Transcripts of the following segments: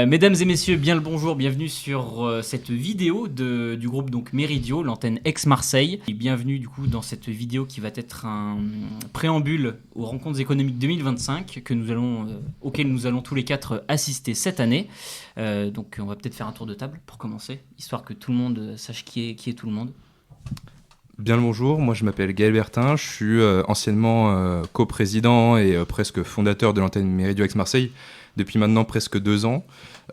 Mesdames et messieurs, bien le bonjour, bienvenue sur cette vidéo du groupe donc Méridio, l'antenne Aix-Marseille. Et bienvenue du coup dans cette vidéo qui va être un préambule aux rencontres économiques 2025 auxquelles nous allons tous les quatre assister cette année. Donc on va peut-être faire un tour de table pour commencer, histoire que tout le monde sache qui est tout le monde. Bien le bonjour, moi je m'appelle Gaël Bertin, je suis anciennement coprésident et presque fondateur de l'antenne Méridio Aix-Marseille depuis maintenant presque 2 ans.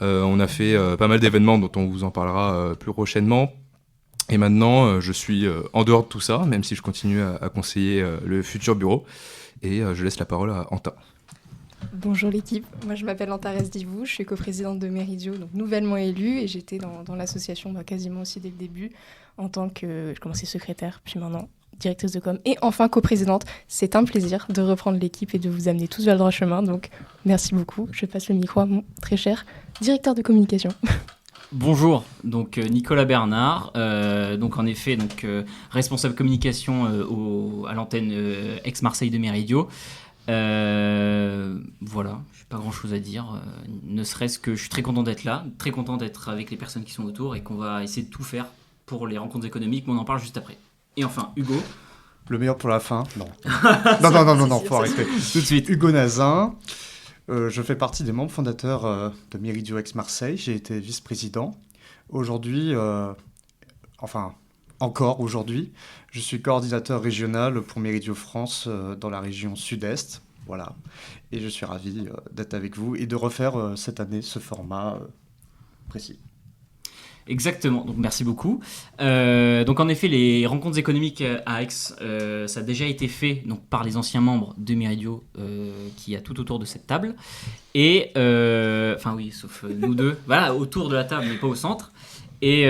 On a fait pas mal d'événements dont on vous en parlera plus prochainement. Et maintenant je suis en dehors de tout ça, même si je continue à conseiller le futur bureau. Et je laisse la parole à Anta. Bonjour l'équipe, moi je m'appelle Anta Resdivou, je suis coprésidente de Méridio, donc nouvellement élue, et j'étais dans l'association quasiment aussi dès le début, en tant que, je commençais secrétaire, puis maintenant directrice de com, et enfin coprésidente. C'est un plaisir de reprendre l'équipe et de vous amener tous vers le droit chemin, donc merci beaucoup. Je passe le micro à mon très cher directeur de communication. Bonjour, donc Nicolas Bernard, donc en effet responsable communication à l'antenne Aix-Marseille de Méridio. Voilà, j'ai pas grand chose à dire, ne serait-ce que je suis très content d'être là, très content d'être avec les personnes qui sont autour et qu'on va essayer de tout faire pour les rencontres économiques, mais on en parle juste après. Et enfin, Hugo. Le meilleur pour la fin. Non, faut arrêter. Tout de suite. Hugo Nazin, je fais partie des membres fondateurs de Méridio Aix-Marseille, j'ai été vice-président. Aujourd'hui, encore aujourd'hui, je suis coordinateur régional pour Méridio France dans la région sud-est. Voilà. Et je suis ravi d'être avec vous et de refaire cette année ce format précis. Exactement, donc merci beaucoup. Donc en effet, les rencontres économiques à Aix, ça a déjà été fait donc, par les anciens membres de Méridio qui y a tout autour de cette table. Et, oui, sauf nous deux, voilà, autour de la table, mais pas au centre. Et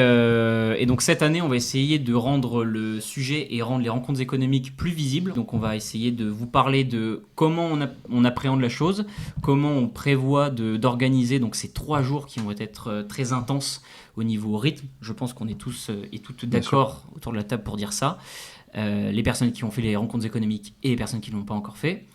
donc cette année, on va essayer de rendre le sujet et rendre les rencontres économiques plus visibles. Donc on va essayer de vous parler de comment on appréhende la chose, comment on prévoit d'organiser donc ces 3 jours qui vont être très intenses au niveau rythme. Je pense qu'on est tous et toutes d'accord autour de la table pour dire ça. Les personnes qui ont fait les rencontres économiques et les personnes qui ne l'ont pas encore fait.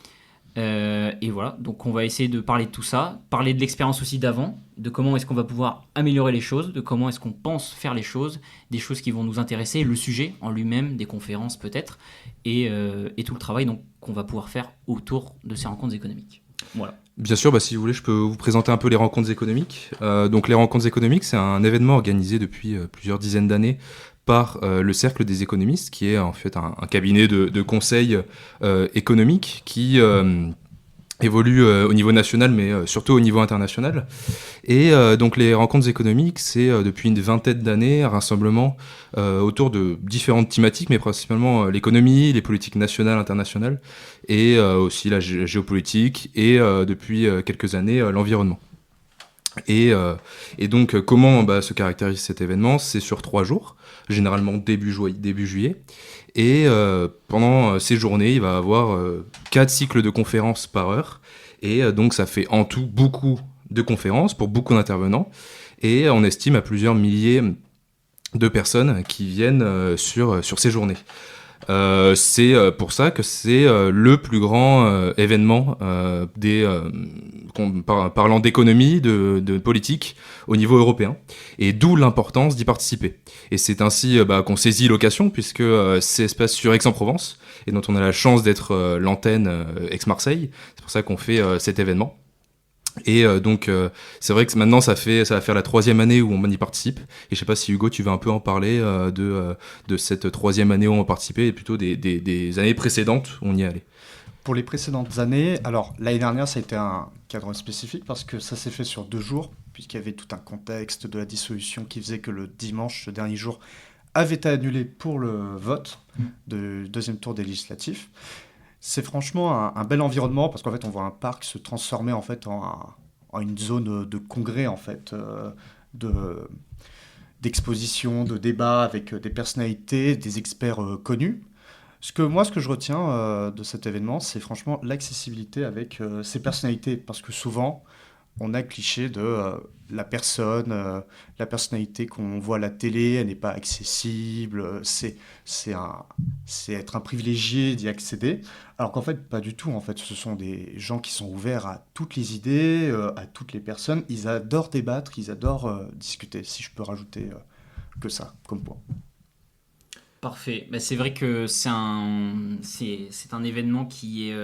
Et voilà, donc on va essayer de parler de tout ça, parler de l'expérience aussi d'avant, de comment est-ce qu'on va pouvoir améliorer les choses, de comment est-ce qu'on pense faire les choses, des choses qui vont nous intéresser, le sujet en lui-même, des conférences peut-être, et tout le travail donc, qu'on va pouvoir faire autour de ces rencontres économiques. Voilà. Bien sûr, si vous voulez, je peux vous présenter un peu les rencontres économiques. Donc les rencontres économiques, c'est un événement organisé depuis plusieurs dizaines d'années par le Cercle des économistes, qui est en fait un cabinet de conseil économique qui évolue au niveau national, mais surtout au niveau international. Et donc les rencontres économiques, c'est depuis une vingtaine d'années un rassemblement autour de différentes thématiques, mais principalement l'économie, les politiques nationales, internationales, et aussi la géopolitique, et depuis quelques années l'environnement. Et donc comment se caractérise cet événement ? C'est sur 3 jours, généralement début juillet. Et pendant ces journées, il va y avoir 4 cycles de conférences par heure. Et donc ça fait en tout beaucoup de conférences pour beaucoup d'intervenants. Et on estime à plusieurs milliers de personnes qui viennent sur ces journées. C'est pour ça que c'est le plus grand événement parlant d'économie, de politique au niveau européen, et d'où l'importance d'y participer. Et c'est ainsi qu'on saisit l'occasion, puisque c'est se passe sur Aix-en-Provence, et dont on a la chance d'être l'antenne Aix-Marseille. C'est pour ça qu'on fait cet événement. Et donc c'est vrai que maintenant ça va faire la 3e année où on y participe, et je sais pas si Hugo tu veux un peu en parler de cette 3e année où on participait, et plutôt des années précédentes où on y allait. Pour les précédentes années, alors l'année dernière ça a été un cadre spécifique parce que ça s'est fait sur 2 jours, puisqu'il y avait tout un contexte de la dissolution qui faisait que le dimanche, ce dernier jour, avait été annulé pour le vote du 2e tour des législatifs. C'est franchement un bel environnement parce qu'en fait on voit un parc se transformer en fait en une zone de congrès en fait, d'exposition, de débat avec des personnalités, des experts connus. Ce que je retiens de cet événement, c'est franchement l'accessibilité avec ces personnalités, parce que souvent on a le cliché de la personne, la personnalité qu'on voit à la télé, elle n'est pas accessible, c'est être un privilégié d'y accéder. Alors qu'en fait, pas du tout. En fait, ce sont des gens qui sont ouverts à toutes les idées, à toutes les personnes. Ils adorent débattre, ils adorent discuter, si je peux rajouter que ça comme point. Parfait. Bah, c'est vrai que c'est un événement qui est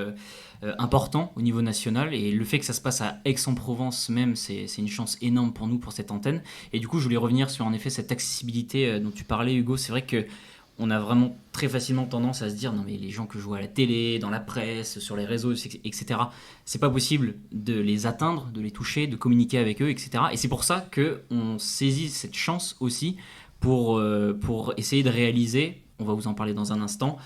important au niveau national, et le fait que ça se passe à Aix-en-Provence même, c'est une chance énorme pour nous, pour cette antenne. Et du coup, je voulais revenir sur en effet cette accessibilité dont tu parlais, Hugo. C'est vrai que on a vraiment très facilement tendance à se dire non mais les gens que je vois à la télé, dans la presse, sur les réseaux, etc., c'est pas possible de les atteindre, de les toucher, de communiquer avec eux, etc. Et c'est pour ça qu'on saisit cette chance aussi pour essayer de réaliser, on va vous en parler dans un instant,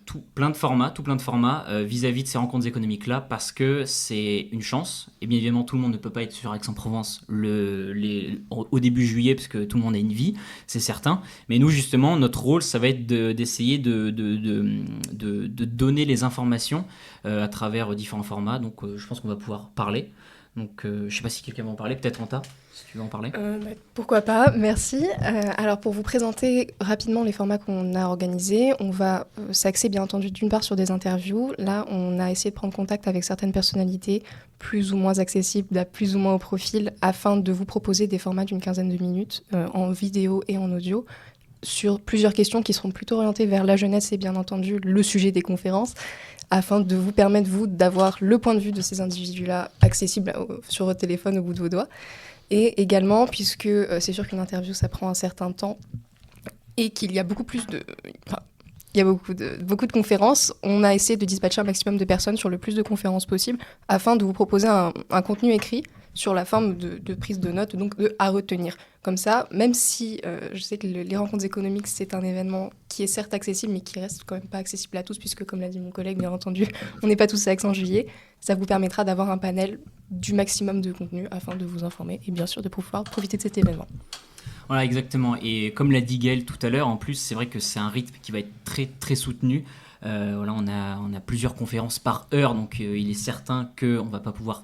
tout plein de formats vis-à-vis de ces rencontres économiques-là, parce que c'est une chance. Et bien évidemment, tout le monde ne peut pas être sur Aix-en-Provence au début juillet, parce que tout le monde a une vie, c'est certain. Mais nous, justement, notre rôle, ça va être d'essayer de donner les informations à travers différents formats. Donc, je pense qu'on va pouvoir parler. Donc, je ne sais pas si quelqu'un va en parler, peut-être Anta, si tu veux en parler. Pourquoi pas, merci. Alors pour vous présenter rapidement les formats qu'on a organisés, on va s'axer bien entendu d'une part sur des interviews. Là, on a essayé de prendre contact avec certaines personnalités plus ou moins accessibles, plus ou moins au profil, afin de vous proposer des formats d'une quinzaine de minutes en vidéo et en audio, sur plusieurs questions qui seront plutôt orientées vers la jeunesse et bien entendu le sujet des conférences, afin de vous permettre, vous, d'avoir le point de vue de ces individus-là accessible sur votre téléphone au bout de vos doigts. Et également, puisque c'est sûr qu'une interview, ça prend un certain temps et qu'il y a beaucoup de conférences, on a essayé de dispatcher un maximum de personnes sur le plus de conférences possible afin de vous proposer un contenu écrit sur la forme de prise de notes, donc à retenir. Comme ça, même si je sais que les rencontres économiques, c'est un événement qui est certes accessible, mais qui reste quand même pas accessible à tous, puisque comme l'a dit mon collègue, bien entendu, on n'est pas tous à Aix en juillet, ça vous permettra d'avoir un panel du maximum de contenu afin de vous informer et bien sûr de pouvoir profiter de cet événement. Voilà, exactement. Et comme l'a dit Gaël tout à l'heure, en plus, c'est vrai que c'est un rythme qui va être très, très soutenu. Voilà, on a plusieurs conférences par heure, donc il est certain qu'on ne va pas pouvoir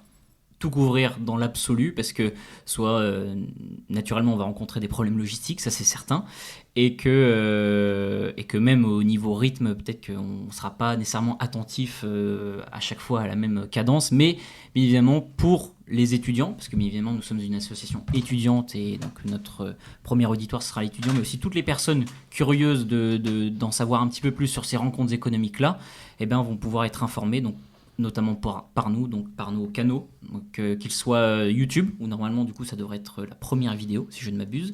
tout couvrir dans l'absolu, parce que soit naturellement on va rencontrer des problèmes logistiques, ça c'est certain, et que même au niveau rythme, peut-être qu'on ne sera pas nécessairement attentif à chaque fois à la même cadence, mais bien évidemment pour les étudiants, parce que bien évidemment nous sommes une association étudiante et donc notre premier auditoire sera l'étudiant, mais aussi toutes les personnes curieuses d'en savoir un petit peu plus sur ces rencontres économiques-là, eh bien, vont pouvoir être informées, donc notamment par nous, donc par nos canaux, qu'ils soient YouTube, où normalement du coup ça devrait être la première vidéo, si je ne m'abuse,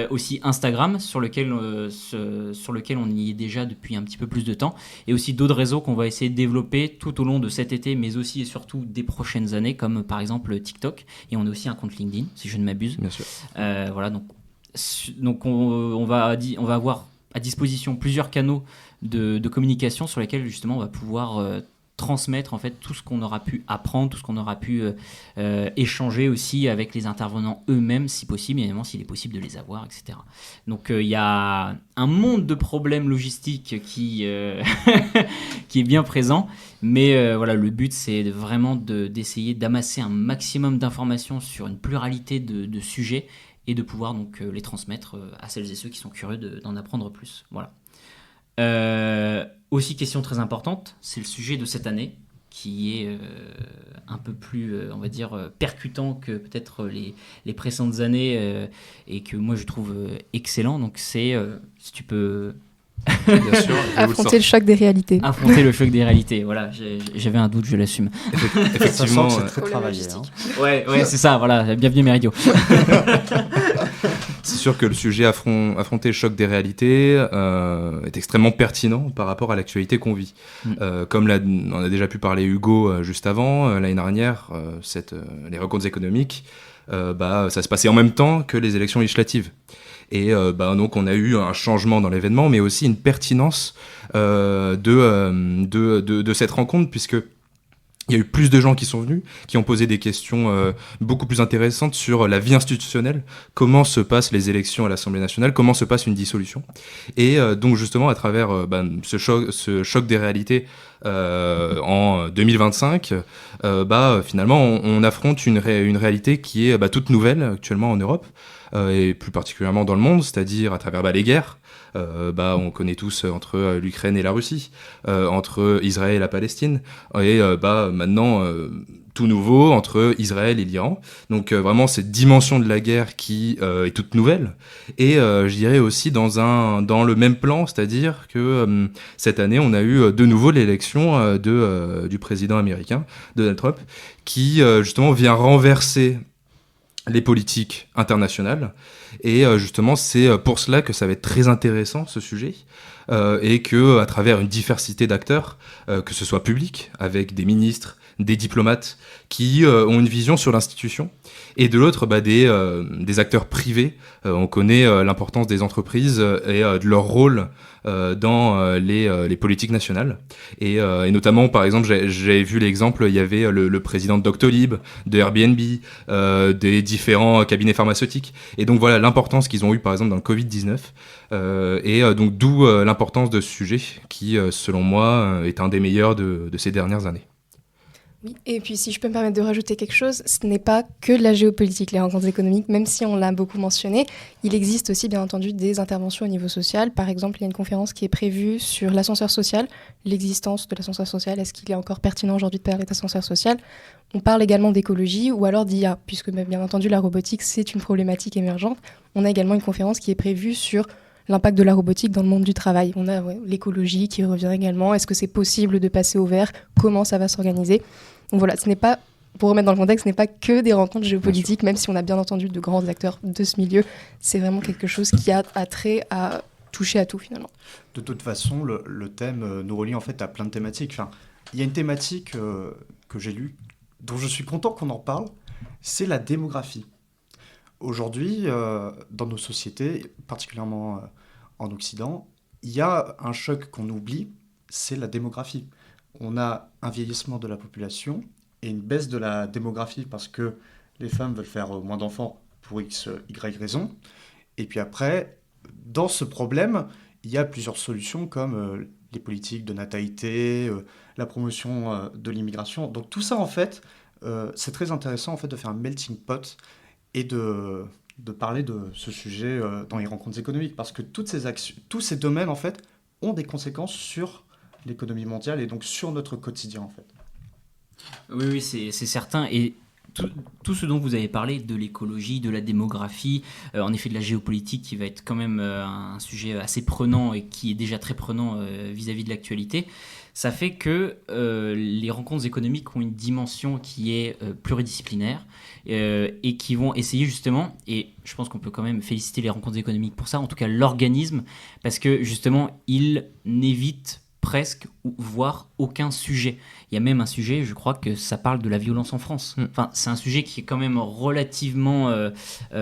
aussi Instagram, sur lequel on y est déjà depuis un petit peu plus de temps, et aussi d'autres réseaux qu'on va essayer de développer tout au long de cet été, mais aussi et surtout des prochaines années, comme par exemple TikTok, et on a aussi un compte LinkedIn, si je ne m'abuse. Bien sûr. Voilà, donc on va avoir à disposition plusieurs canaux de communication sur lesquels justement on va pouvoir transmettre en fait tout ce qu'on aura pu apprendre, tout ce qu'on aura pu échanger aussi avec les intervenants eux-mêmes, si possible, évidemment s'il est possible de les avoir, etc. Donc il y a un monde de problèmes logistiques qui est bien présent, mais voilà, le but c'est vraiment d'essayer d'amasser un maximum d'informations sur une pluralité de sujets et de pouvoir donc les transmettre à celles et ceux qui sont curieux d'en apprendre plus. Voilà. Aussi, question très importante, c'est le sujet de cette année, qui est un peu plus, on va dire, percutant que peut-être les précédentes années, et que moi je trouve excellent. Donc c'est, si tu peux... Bien sûr, affronter le choc des réalités. Affronter le choc des réalités, voilà, j'avais un doute, je l'assume. Effectivement, c'est très travaillé. Hein. Ouais, c'est ça, voilà, bienvenue Méridio. C'est sûr que le sujet affronter le choc des réalités est extrêmement pertinent par rapport à l'actualité qu'on vit. Comme on a déjà pu parler Hugo juste avant, l'année dernière, les rencontres économiques, ça se passait en même temps que les élections législatives. Et donc on a eu un changement dans l'événement, mais aussi une pertinence de cette rencontre, puisque il y a eu plus de gens qui sont venus, qui ont posé des questions beaucoup plus intéressantes sur la vie institutionnelle, comment se passent les élections à l'Assemblée nationale, comment se passe une dissolution. Et donc justement, à travers ce choc des réalités, en 2025, finalement, on affronte une réalité qui est toute nouvelle actuellement en Europe, et plus particulièrement dans le monde, c'est-à-dire à travers les guerres. On connaît tous entre l'Ukraine et la Russie, entre Israël et la Palestine, et maintenant tout nouveau entre Israël et l'Iran. Donc vraiment cette dimension de la guerre qui est toute nouvelle, et je dirais aussi dans le même plan, c'est-à-dire que cette année on a eu de nouveau l'élection du président américain Donald Trump, qui justement vient renverser les politiques internationales. Et justement, c'est pour cela que ça va être très intéressant, ce sujet, et que à travers une diversité d'acteurs, que ce soit public, avec des ministres, des diplomates, qui ont une vision sur l'institution, et de l'autre, des acteurs privés. On connaît l'importance des entreprises et de leur rôle dans les politiques nationales. Et notamment, par exemple, j'avais vu l'exemple, il y avait le président de Doctolib, de Airbnb, des différents cabinets pharmaceutiques. Et donc voilà l'importance qu'ils ont eu, par exemple, dans le Covid-19. Donc d'où l'importance de ce sujet qui, selon moi, est un des meilleurs de ces dernières années. Oui, et puis si je peux me permettre de rajouter quelque chose, ce n'est pas que de la géopolitique, les rencontres économiques, même si on l'a beaucoup mentionné. Il existe aussi bien entendu des interventions au niveau social. Par exemple, il y a une conférence qui est prévue sur l'ascenseur social, l'existence de l'ascenseur social, est-ce qu'il est encore pertinent aujourd'hui de parler d'ascenseur social? On parle également d'écologie ou alors d'IA, puisque bien entendu la robotique c'est une problématique émergente. On a également une conférence qui est prévue sur l'impact de la robotique dans le monde du travail. On a l'écologie qui revient également. Est-ce que c'est possible de passer au vert? Comment ça va s'organiser? Donc voilà, ce n'est pas, pour remettre dans le contexte, ce n'est pas que des rencontres géopolitiques, même si on a bien entendu de grands acteurs de ce milieu. C'est vraiment quelque chose qui a trait à toucher à tout finalement. De toute façon, le thème nous relie en fait à plein de thématiques. Enfin, il y a une thématique que j'ai lue, dont je suis content qu'on en parle, c'est la démographie. Aujourd'hui, dans nos sociétés, particulièrement en Occident, il y a un choc qu'on oublie, c'est la démographie. On a un vieillissement de la population et une baisse de la démographie parce que les femmes veulent faire moins d'enfants pour X, Y raison. Et puis après, dans ce problème, il y a plusieurs solutions comme les politiques de natalité, la promotion de l'immigration. Donc tout ça, en fait, c'est très intéressant en fait, de faire un melting pot et de parler de ce sujet dans les rencontres économiques, parce que toutes ces actions, tous ces domaines en fait, ont des conséquences sur l'économie mondiale et donc sur notre quotidien en fait. Oui, c'est certain. Et tout ce dont vous avez parlé, de l'écologie, de la démographie, en effet de la géopolitique, qui va être quand même un sujet assez prenant et qui est déjà très prenant vis-à-vis de l'actualité, ça fait que les rencontres économiques ont une dimension qui est pluridisciplinaire et qui vont essayer justement, et je pense qu'on peut quand même féliciter les rencontres économiques pour ça, en tout cas l'organisme, parce que justement, il n'évite presque, voire aucun sujet. Il y a même un sujet, je crois que ça parle de la violence en France. Enfin, c'est un sujet qui est quand même relativement... Tu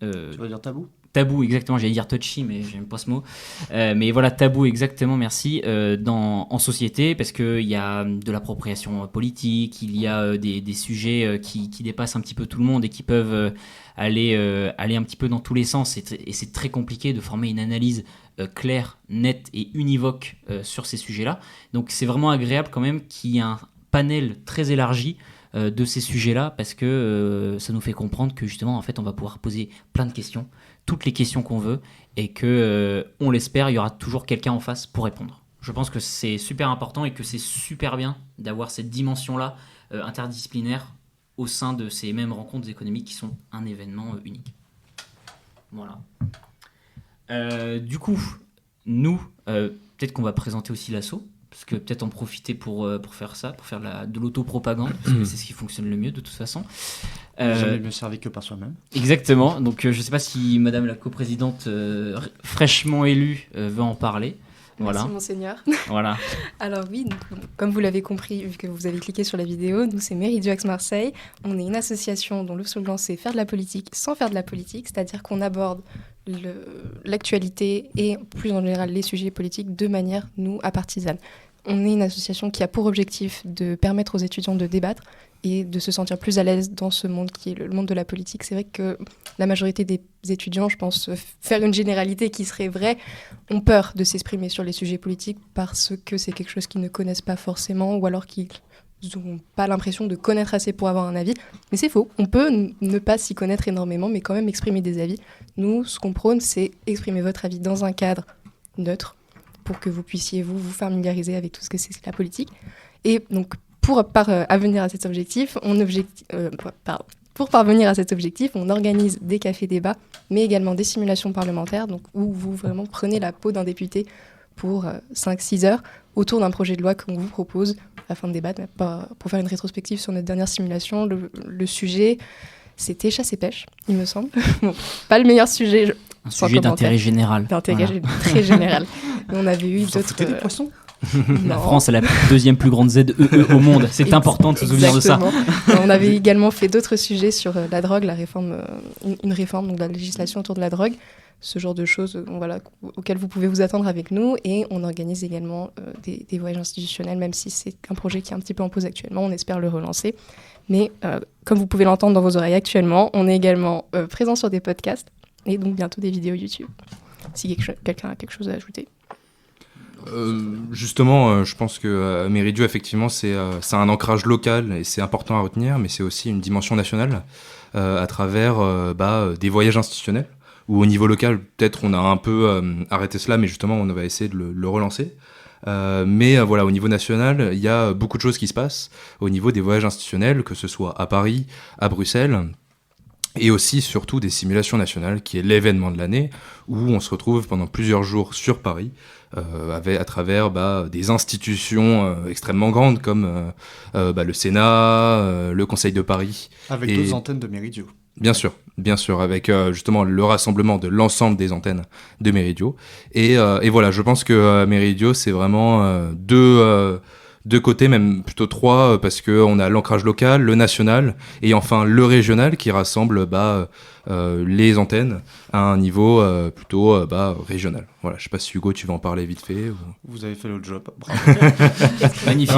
veux dire tabou ? Tabou, exactement, j'allais dire touchy, mais j'aime pas ce mot. Mais voilà, tabou, exactement, merci, en société, parce qu'il y a de l'appropriation politique, il y a des sujets qui dépassent un petit peu tout le monde et qui peuvent aller un petit peu dans tous les sens. Et c'est très compliqué de former une analyse claire, nette et univoque sur ces sujets-là. Donc c'est vraiment agréable quand même qu'il y ait un panel très élargi de ces sujets-là, parce que ça nous fait comprendre que justement, en fait, on va pouvoir poser plein de questions, toutes les questions qu'on veut, et que, on l'espère, il y aura toujours quelqu'un en face pour répondre. Je pense que c'est super important et que c'est super bien d'avoir cette dimension-là interdisciplinaire au sein de ces mêmes rencontres économiques qui sont un événement unique. Voilà. Du coup, nous, peut-être qu'on va présenter aussi l'asso, parce que peut-être en profiter pour faire ça, pour faire de l'autopropagande, parce que c'est ce qui fonctionne le mieux de toute façon. Jamais mieux servi que par soi-même. Exactement, donc je ne sais pas si madame la coprésidente fraîchement élue veut en parler. Voilà. Merci monseigneur. Voilà. Alors oui, donc, comme vous l'avez compris, vu que vous avez cliqué sur la vidéo, nous c'est Méridio Aix-Marseille. On est une association dont le slogan c'est faire de la politique sans faire de la politique, c'est-à-dire qu'on aborde l'actualité et plus en général les sujets politiques de manière, nous, apartisane. On est une association qui a pour objectif de permettre aux étudiants de débattre et de se sentir plus à l'aise dans ce monde qui est le monde de la politique. C'est vrai que la majorité des étudiants, je pense, faire une généralité qui serait vraie, ont peur de s'exprimer sur les sujets politiques parce que c'est quelque chose qu'ils ne connaissent pas forcément ou alors qu'ils n'ont pas l'impression de connaître assez pour avoir un avis. Mais c'est faux. On peut ne pas s'y connaître énormément, mais quand même exprimer des avis. Nous, ce qu'on prône, c'est exprimer votre avis dans un cadre neutre pour que vous puissiez vous familiariser avec tout ce que c'est la politique. Et donc, pour parvenir à cet objectif, on organise des cafés-débats, mais également des simulations parlementaires, donc où vous vraiment prenez la peau d'un député pour 5-6 heures autour d'un projet de loi qu'on vous propose afin de débattre. Pour faire une rétrospective sur notre dernière simulation, le sujet, c'était chasse et pêche, il me semble. Bon, pas le meilleur sujet. Un sujet d'intérêt général. Très général. Et on avait eu d'autres... Foutez des poissons. La France est la deuxième plus grande ZEE au monde. C'est important de se souvenir de ça. On avait également fait d'autres sujets sur la drogue, la réforme, une réforme donc, de la législation autour de la drogue. Ce genre de choses auxquelles vous pouvez vous attendre avec nous. Et on organise également des voyages institutionnels, même si c'est un projet qui est un petit peu en pause actuellement. On espère le relancer. Mais comme vous pouvez l'entendre dans vos oreilles actuellement, on est également présent sur des podcasts et donc bientôt des vidéos YouTube. Si quelqu'un a quelque chose à ajouter. Justement, je pense que Méridio, effectivement, c'est un ancrage local et c'est important à retenir, mais c'est aussi une dimension nationale à travers des voyages institutionnels, où au niveau local, peut-être on a un peu arrêté cela, mais justement, on va essayer de le relancer. Mais voilà, au niveau national, il y a beaucoup de choses qui se passent au niveau des voyages institutionnels, que ce soit à Paris, à Bruxelles, et aussi surtout des simulations nationales, qui est l'événement de l'année, où on se retrouve pendant plusieurs jours sur Paris, à travers des institutions extrêmement grandes comme le Sénat, le Conseil de Paris. Avec d'autres antennes de Méridio. Bien sûr, avec justement le rassemblement de l'ensemble des antennes de Méridio. Et voilà, je pense que Méridio, c'est vraiment deux côtés, même plutôt trois, parce qu'on a l'ancrage local, le national, et enfin le régional qui rassemble les antennes à un niveau plutôt régional. Voilà, je sais pas si Hugo, tu vas en parler vite fait. Ou... Vous avez fait le job, bravo. Magnifique.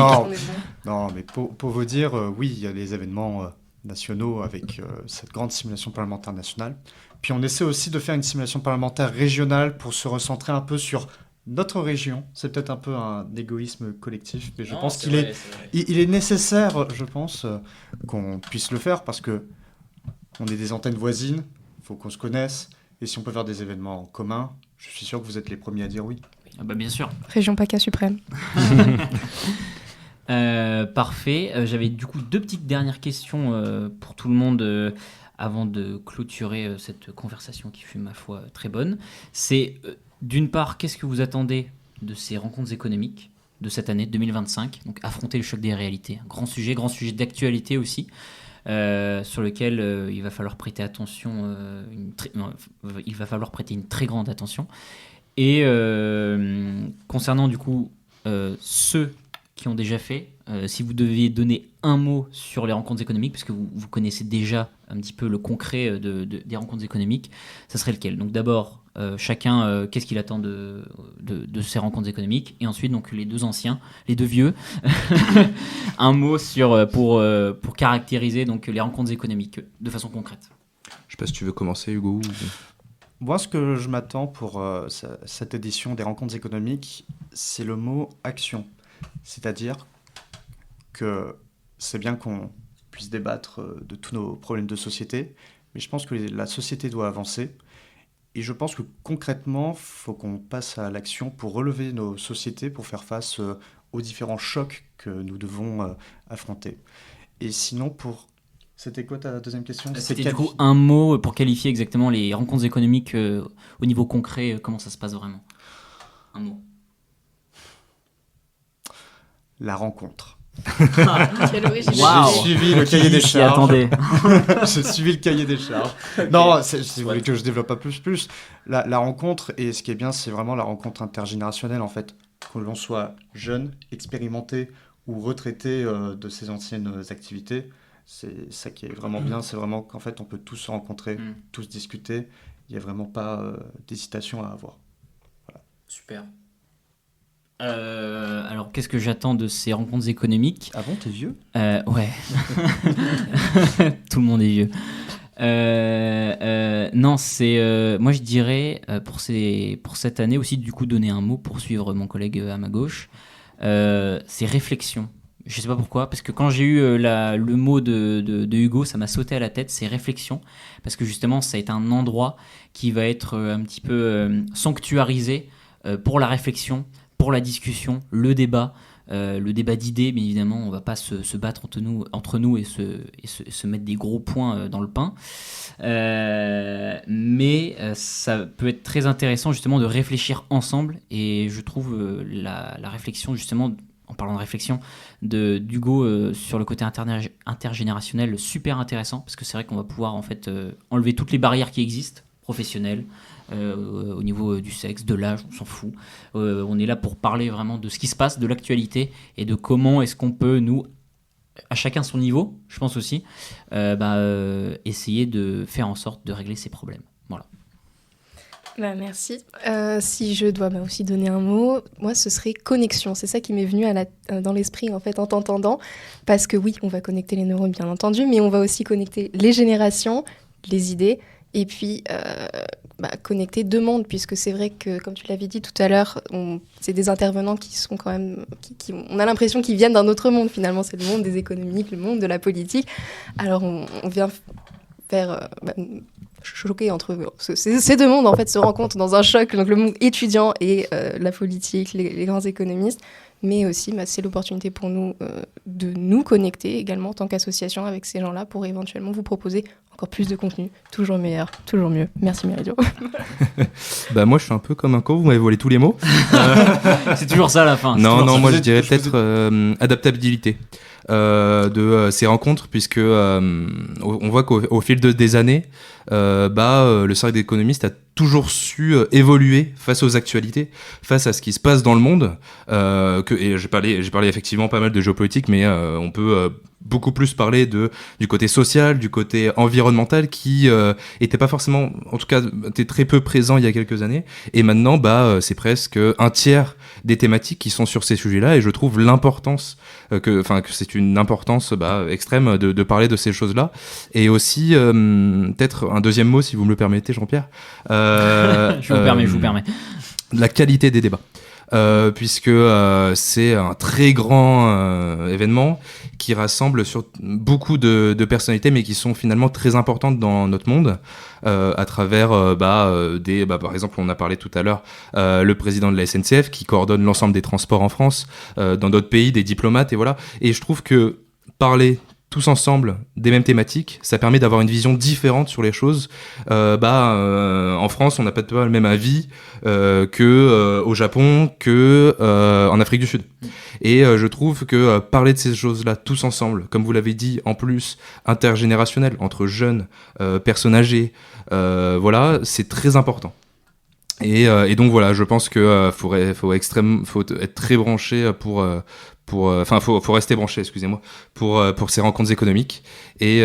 Non, mais pour vous dire, oui, il y a les événements nationaux avec cette grande simulation parlementaire nationale. Puis on essaie aussi de faire une simulation parlementaire régionale pour se recentrer un peu sur notre région. C'est peut-être un peu un égoïsme collectif, mais je pense qu'il est nécessaire, je pense, qu'on puisse le faire parce que on est des antennes voisines, il faut qu'on se connaisse, et si on peut faire des événements communs, je suis sûr que vous êtes les premiers à dire oui. Ah bah bien sûr. Région PACA suprême. Parfait. J'avais du coup 2 petites dernières questions pour tout le monde avant de clôturer cette conversation qui fut, ma foi, très bonne. C'est, d'une part, qu'est-ce que vous attendez de ces rencontres économiques de cette année 2025 ? Donc affronter le choc des réalités. Un grand sujet d'actualité aussi, sur lequel il va falloir prêter attention, il va falloir prêter une très grande attention. Et concernant du coup ceux qui ont déjà fait, si vous deviez donner un mot sur les rencontres économiques, puisque vous connaissez déjà un petit peu le concret des rencontres économiques, ça serait lequel ? Donc d'abord, chacun, qu'est-ce qu'il attend de ces rencontres économiques ? Et ensuite, donc, les 2 anciens, les 2 vieux, un mot pour caractériser donc, les rencontres économiques de façon concrète. Je sais pas si tu veux commencer, Hugo. Moi, ce que je m'attends pour cette édition des rencontres économiques, c'est le mot action. C'est-à-dire que c'est bien qu'on puisse débattre de tous nos problèmes de société, mais je pense que la société doit avancer. Et je pense que concrètement, il faut qu'on passe à l'action pour relever nos sociétés, pour faire face aux différents chocs que nous devons affronter. Et sinon, c'était quoi ta deuxième question ? C'était du coup un mot pour qualifier exactement les rencontres économiques au niveau concret, comment ça se passe vraiment ? Un mot. La rencontre. Quelle origine. Wow. J'ai suivi le cahier des charges. Attendez. J'ai suivi le cahier des charges. Okay. Non, si vous voulez que je développe pas plus. La rencontre, et ce qui est bien, c'est vraiment la rencontre intergénérationnelle, en fait. Que l'on soit jeune, expérimenté ou retraité de ses anciennes activités, c'est ça qui est vraiment bien. C'est vraiment qu'en fait, on peut tous se rencontrer, tous discuter. Il n'y a vraiment pas d'hésitation à avoir. Voilà. Super. Alors, qu'est-ce que j'attends de ces rencontres économiques ? Ah bon, t'es vieux ? Ouais. Tout le monde est vieux. Non, c'est moi je dirais pour cette année aussi, du coup, donner un mot pour suivre mon collègue à ma gauche. C'est réflexion. Je sais pas pourquoi, parce que quand j'ai eu le mot de Hugo, ça m'a sauté à la tête, c'est réflexion, parce que justement, ça a été un endroit qui va être un petit peu sanctuarisé pour la réflexion, pour la discussion, le débat d'idées, bien évidemment, on va pas se battre entre nous et se mettre des gros points dans le pain. Mais ça peut être très intéressant justement de réfléchir ensemble, et je trouve la réflexion justement, en parlant de réflexion, d'Hugo sur le côté intergénérationnel super intéressant, parce que c'est vrai qu'on va pouvoir en fait enlever toutes les barrières qui existent, professionnelles, au niveau du sexe, de l'âge, on s'en fout. On est là pour parler vraiment de ce qui se passe, de l'actualité, et de comment est-ce qu'on peut, nous, à chacun son niveau, je pense aussi, essayer de faire en sorte de régler ces problèmes. Voilà. Merci. Si je dois aussi donner un mot, moi ce serait connexion. C'est ça qui m'est venu dans l'esprit en fait en t'entendant, parce que oui, on va connecter les neurones bien entendu, mais on va aussi connecter les générations, les idées, et puis connecter deux mondes, puisque c'est vrai que, comme tu l'avais dit tout à l'heure, c'est des intervenants qui sont quand même... on a l'impression qu'ils viennent d'un autre monde, finalement. C'est le monde des économiques, le monde de la politique. Alors, on vient faire... choquer entre eux. Ces deux mondes, en fait, se rencontrent dans un choc. Donc, le monde étudiant et la politique, les grands économistes. Mais aussi, c'est l'opportunité pour nous de nous connecter également en tant qu'association avec ces gens-là pour éventuellement vous proposer encore plus de contenu, toujours meilleur, toujours mieux. Merci Méridio. Moi je suis un peu comme un con, vous m'avez volé tous les mots. C'est toujours ça à la fin. Non, moi je dirais peut-être adaptabilité de ces rencontres, puisque on voit qu'au fil des années, le cercle d'économistes a toujours su évoluer face aux actualités, face à ce qui se passe dans le monde. Et j'ai parlé effectivement pas mal de géopolitique, mais on peut beaucoup plus parler du côté social, du côté environnemental, qui était pas forcément, en tout cas, était très peu présent il y a quelques années. Et maintenant, c'est presque un tiers des thématiques qui sont sur ces sujets-là, et je trouve l'importance que c'est une importance extrême de parler de ces choses-là. Et aussi, peut-être un deuxième mot, si vous me le permettez, Jean-Pierre. Je vous permets. La qualité des débats. Puisque c'est un très grand événement qui rassemble sur beaucoup de personnalités, mais qui sont finalement très importantes dans notre monde, à travers par exemple, on a parlé tout à l'heure, le président de la SNCF qui coordonne l'ensemble des transports en France, dans d'autres pays, des diplomates, et voilà. Et je trouve que parler tous ensemble des mêmes thématiques, ça permet d'avoir une vision différente sur les choses. En France, on n'a pas le même avis que au Japon, que en Afrique du Sud. Et je trouve que parler de ces choses-là tous ensemble, comme vous l'avez dit, en plus intergénérationnel, entre jeunes, personnes âgées, c'est très important. Et donc voilà, je pense que faut être très branché faut rester branché, excusez-moi, pour ces rencontres économiques. Et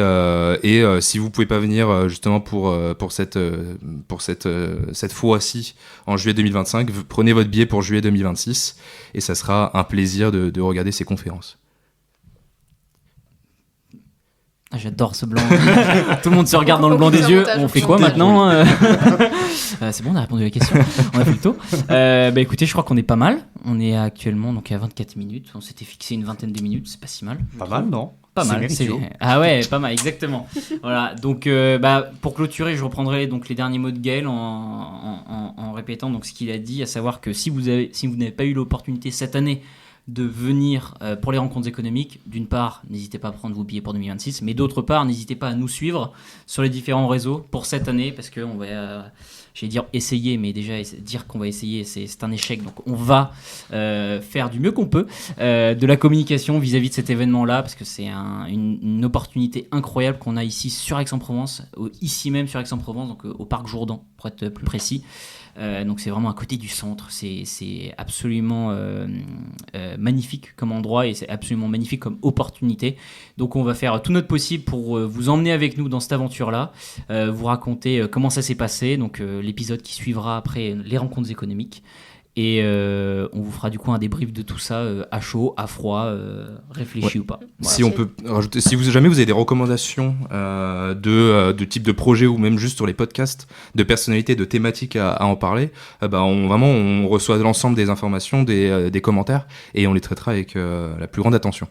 si vous pouvez pas venir justement pour cette fois-ci en juillet 2025, prenez votre billet pour juillet 2026, et ça sera un plaisir de regarder ces conférences. J'adore ce blanc. Tout le monde se regarde dans le blanc des yeux. On fait quoi maintenant C'est bon, on a répondu à la question. On a fait le tour. Écoutez, je crois qu'on est pas mal. On est actuellement donc à 24 minutes. On s'était fixé une vingtaine de minutes. C'est pas si mal. Pas mal, non ? Pas mal. Méridio. Ah ouais, pas mal, exactement. Voilà. Donc, pour clôturer, je reprendrai donc les derniers mots de Gaël en répétant donc ce qu'il a dit, à savoir que si vous n'avez pas eu l'opportunité cette année de venir pour les rencontres économiques, d'une part, n'hésitez pas à prendre vos billets pour 2026, mais d'autre part, n'hésitez pas à nous suivre sur les différents réseaux pour cette année, parce qu'on va, j'allais dire essayer, mais déjà dire qu'on va essayer, c'est un échec, donc on va faire du mieux qu'on peut de la communication vis-à-vis de cet événement-là, parce que c'est une opportunité incroyable qu'on a ici sur Aix-en-Provence, ici même sur Aix-en-Provence, donc au Parc Jourdan, pour être plus précis. Donc c'est vraiment à côté du centre, c'est absolument magnifique comme endroit, et c'est absolument magnifique comme opportunité. Donc on va faire tout notre possible pour vous emmener avec nous dans cette aventure-là, vous raconter comment ça s'est passé, donc l'épisode qui suivra après les rencontres économiques. Et on vous fera du coup un débrief de tout ça à chaud, à froid, réfléchi ou pas. Si on peut rajouter, si jamais vous avez des recommandations de type de projet ou même juste sur les podcasts, de personnalités, de thématiques à en parler, on reçoit l'ensemble des informations, des commentaires et on les traitera avec la plus grande attention.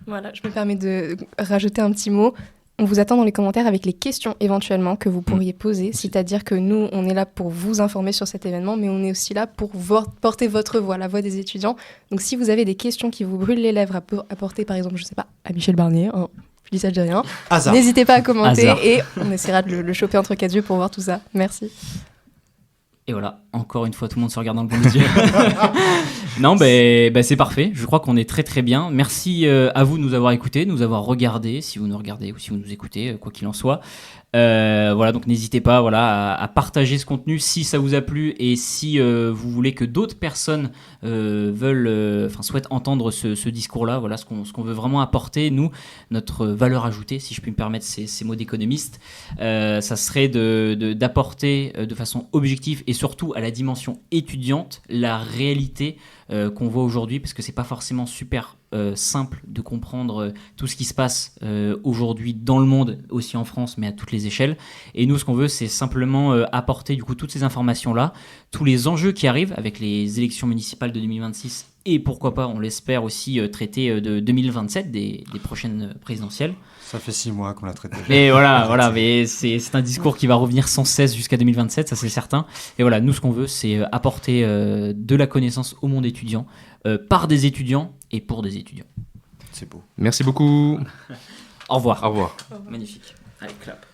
Voilà, je me permets de rajouter un petit mot. On vous attend dans les commentaires avec les questions éventuellement que vous pourriez poser. C'est-à-dire que nous, on est là pour vous informer sur cet événement, mais on est aussi là pour porter votre voix, la voix des étudiants. Donc si vous avez des questions qui vous brûlent les lèvres à porter, par exemple, je sais pas, à Michel Barnier, je dis ça, je dis rien. N'hésitez pas à commenter et on essaiera de le choper entre quatre yeux pour voir tout ça. Merci. Et voilà, encore une fois, tout le monde se regarde dans le bon yeux. Non, c'est parfait. Je crois qu'on est très très bien. Merci à vous de nous avoir écoutés, de nous avoir regardés, si vous nous regardez ou si vous nous écoutez, quoi qu'il en soit. Voilà, donc n'hésitez pas à partager ce contenu si ça vous a plu et si vous voulez que d'autres personnes souhaitent entendre ce discours-là. Voilà ce qu'on veut vraiment apporter, nous, notre valeur ajoutée, si je puis me permettre ces mots d'économiste, ça serait d'apporter de façon objective et surtout à la dimension étudiante la réalité qu'on voit aujourd'hui, parce que c'est pas forcément super simple de comprendre tout ce qui se passe aujourd'hui dans le monde, aussi en France, mais à toutes les échelles. Et nous, ce qu'on veut, c'est simplement apporter du coup toutes ces informations-là, tous les enjeux qui arrivent avec les élections municipales de 2026 et pourquoi pas, on l'espère aussi, traiter de 2027, des prochaines présidentielles. Ça fait 6 mois qu'on l'a traité. Mais voilà, mais c'est un discours qui va revenir sans cesse jusqu'à 2027, ça c'est certain. Et voilà, nous ce qu'on veut, c'est apporter de la connaissance au monde étudiant, par des étudiants et pour des étudiants. C'est beau. Merci beaucoup. Au revoir. Au revoir. Magnifique. Allez, clap.